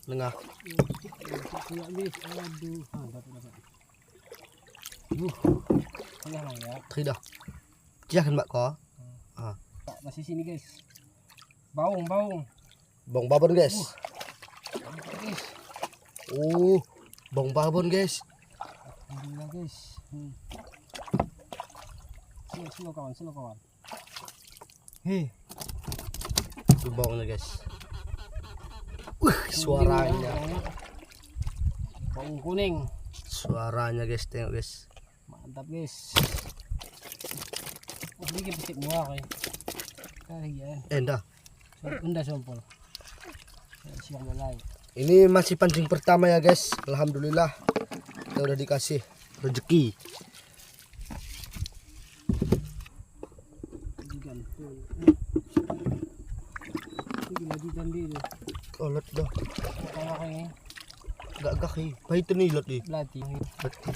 Nengah. Kuya guys, aduh. Dapat. Tengah lang ya. Tidak. Jangan mbak ko. Masih sini guys. Baung. Bong babon guys. Guys. Bong babon guys. Alhamdulillah guys. Slow kawan. Hei. Itu bongnya guys. Suaranya. Baung kuning. Suaranya guys, tengok guys. Mantap guys. Ini bisik muak ya. Endah. Unda sompol. Siang mulai. Ini masih pancing pertama ya guys. Alhamdulillah kita udah dikasih rezeki. Lot dah. Kayak Gak gak pahit nih lot di. Belati.